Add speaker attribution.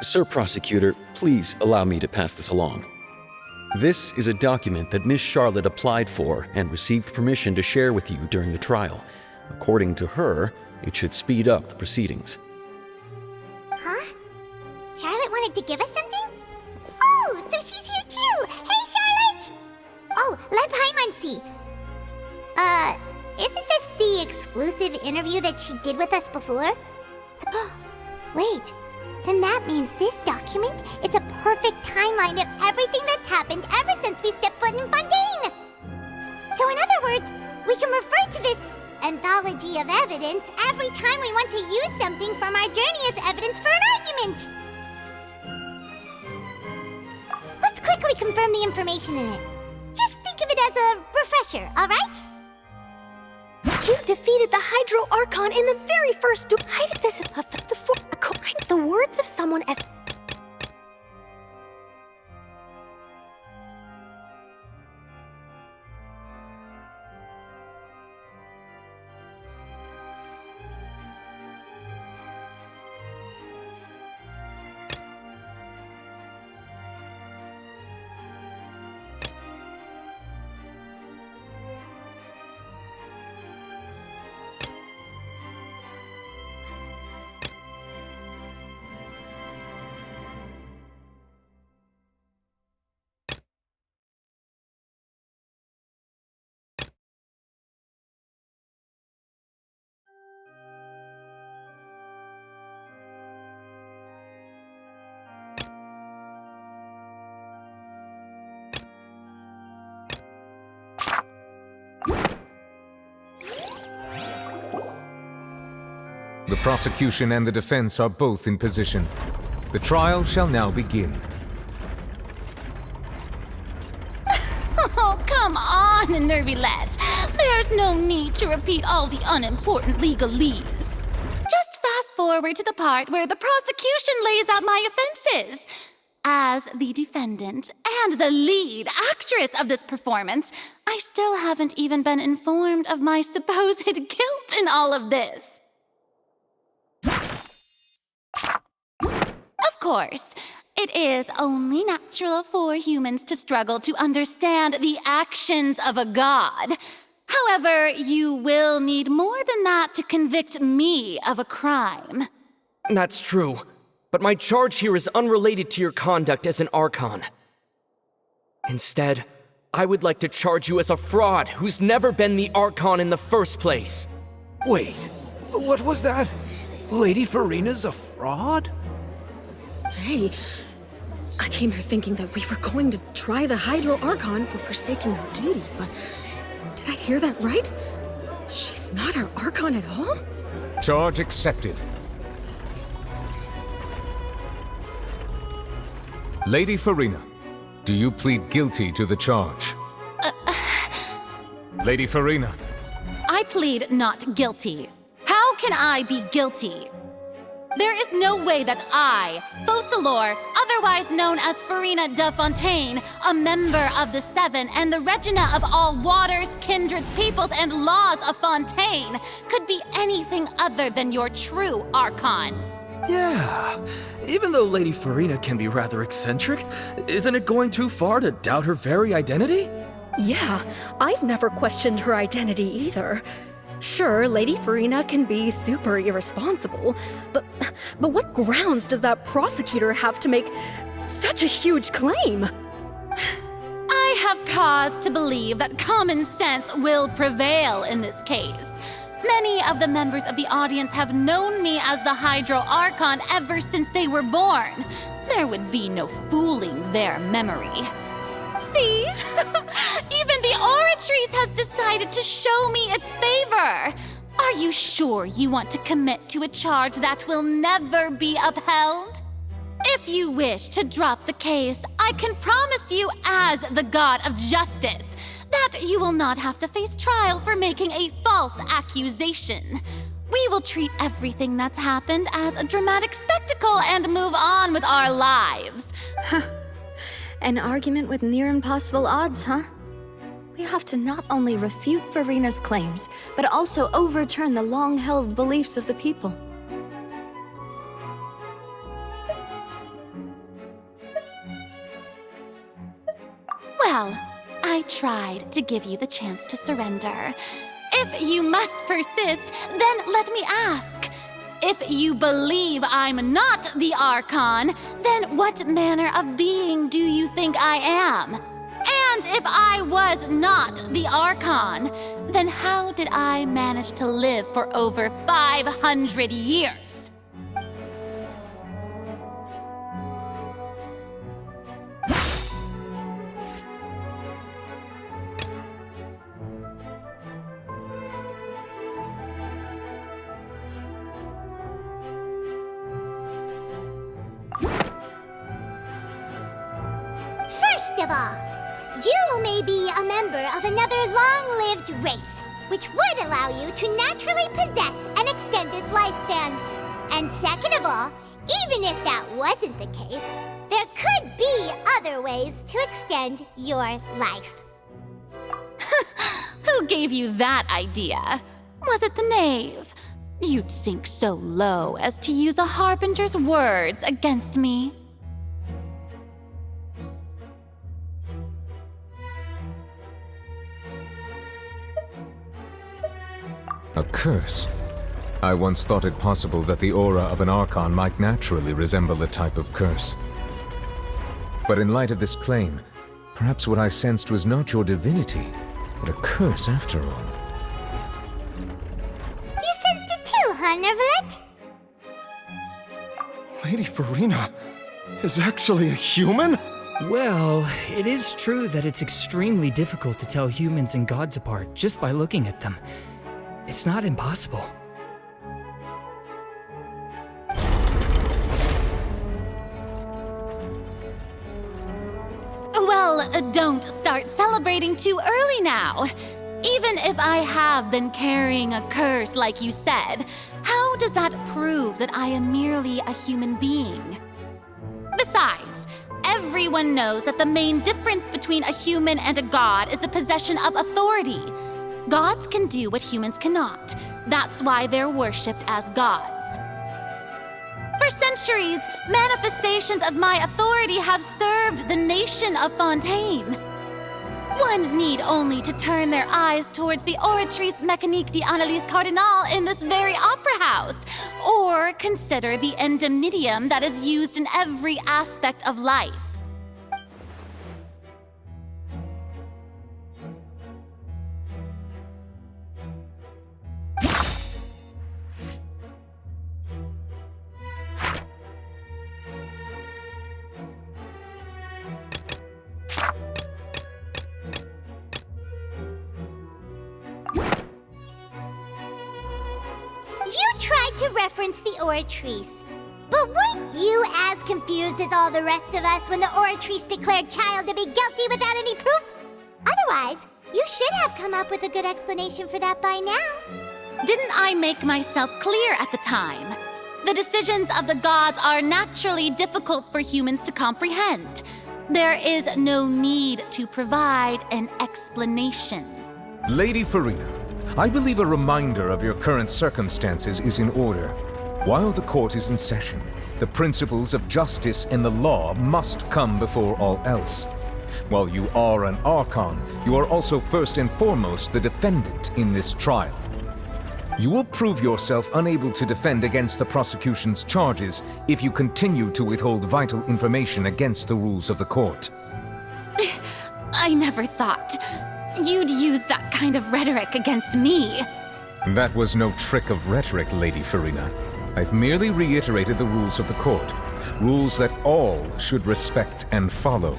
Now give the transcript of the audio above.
Speaker 1: Sir Prosecutor, please allow me to pass this along. This is a document that Miss Charlotte applied for and received permission to share with you during the trial. According to her, it should speed up the proceedings.
Speaker 2: Huh? Charlotte wanted to give us something? Oh, so she's here too! Hey, Charlotte! Oh, let Paimon see. Isn't this the exclusive interview that she did with us before? Wait, then that means this document is a perfect timeline of everything that's happened ever since we stepped foot in Fontaine! So in other words, we can refer to this anthology of evidence every time we want to use something from our journey as evidence for an argument! Let's quickly confirm the information in it. Just think of it as a refresher, alright?
Speaker 3: You defeated the Hydro Archon in the very first duel. The words of someone as...
Speaker 4: The prosecution and the defense are both in position. The trial shall now begin.
Speaker 5: Oh, come on, Nervylette. There's no need to repeat all the unimportant legalese. Just fast forward to the part where the prosecution lays out my offenses. As the defendant and the lead actress of this performance, I still haven't even been informed of my supposed guilt in all of this. Of course, it is only natural for humans to struggle to understand the actions of a god. However, you will need more than that to convict me of a crime.
Speaker 6: That's true, but my charge here is unrelated to your conduct as an Archon. Instead, I would like to charge you as a fraud who's never been the Archon in the first place.
Speaker 7: Wait, what was that? Lady Farina's a fraud?
Speaker 3: Hey, I came here thinking that we were going to try the Hydro Archon for forsaking her duty, but did I hear that right? She's not our Archon at all?
Speaker 4: Charge accepted. Lady Farina, do you plead guilty to the charge? Lady Farina.
Speaker 5: I plead not guilty. How can I be guilty? There is no way that I, Focalor, otherwise known as Farina de Fontaine, a member of the Seven and the Regina of all waters, kindreds, peoples, and laws of Fontaine, could be anything other than your true Archon.
Speaker 7: Yeah, even though Lady Farina can be rather eccentric, isn't it going too far to doubt her very identity?
Speaker 8: Yeah, I've never questioned her identity either. Sure, Lady Farina can be super irresponsible, but what grounds does that prosecutor have to make such a huge claim?
Speaker 5: I have cause to believe that common sense will prevail in this case. Many of the members of the audience have known me as the Hydro Archon ever since they were born. There would be no fooling their memory. See? Even the Oratrice has decided to show me its favor. Are you sure you want to commit to a charge that will never be upheld? If you wish to drop the case, I can promise you as the God of Justice that you will not have to face trial for making a false accusation. We will treat everything that's happened as a dramatic spectacle and move on with our lives.
Speaker 8: An argument with near impossible odds, huh? We have to not only refute Farina's claims, but also overturn the long-held beliefs of the people.
Speaker 5: Well, I tried to give you the chance to surrender. If you must persist, then let me ask. If you believe I'm not the Archon, then what manner of being do you think I am? And if I was not the Archon, then how did I manage to live for over 500 years?
Speaker 2: First of all, you may be a member of another long-lived race, which would allow you to naturally possess an extended lifespan. And second of all, even if that wasn't the case, there could be other ways to extend your life.
Speaker 5: Who gave you that idea? Was it the knave? You'd sink so low as to use a harbinger's words against me.
Speaker 4: A curse? I once thought it possible that the aura of an Archon might naturally resemble a type of curse. But in light of this claim, perhaps what I sensed was not your divinity, but a curse after all.
Speaker 2: You sensed it too, huh, Neverlet?
Speaker 9: Lady Farina is actually a human?
Speaker 7: Well, it is true that it's extremely difficult to tell humans and gods apart just by looking at them. It's not impossible.
Speaker 5: Well, don't start celebrating too early now. Even if I have been carrying a curse like you said, how does that prove that I am merely a human being? Besides, everyone knows that the main difference between a human and a god is the possession of authority. Gods can do what humans cannot. That's why they're worshipped as gods. For centuries, manifestations of my authority have served the nation of Fontaine. One need only to turn their eyes towards the Oratrice Mécanique d'Analyse Cardinal in this very opera house, or consider the endemnitium that is used in every aspect of life.
Speaker 2: You tried to reference the Oratrice, but weren't you as confused as all the rest of us when the Oratrice declared Child to be guilty without any proof? Otherwise, you should have come up with a good explanation for that by now.
Speaker 5: Didn't I make myself clear at the time? The decisions of the gods are naturally difficult for humans to comprehend. There is no need to provide an explanation.
Speaker 4: Lady Farina, I believe a reminder of your current circumstances is in order. While the court is in session, the principles of justice and the law must come before all else. While you are an Archon, you are also first and foremost the defendant in this trial. You will prove yourself unable to defend against the prosecution's charges if you continue to withhold vital information against the rules of the court.
Speaker 5: I never thought you'd use that kind of rhetoric against me.
Speaker 4: That was no trick of rhetoric, Lady Farina. I've merely reiterated the rules of the court. Rules that all should respect and follow.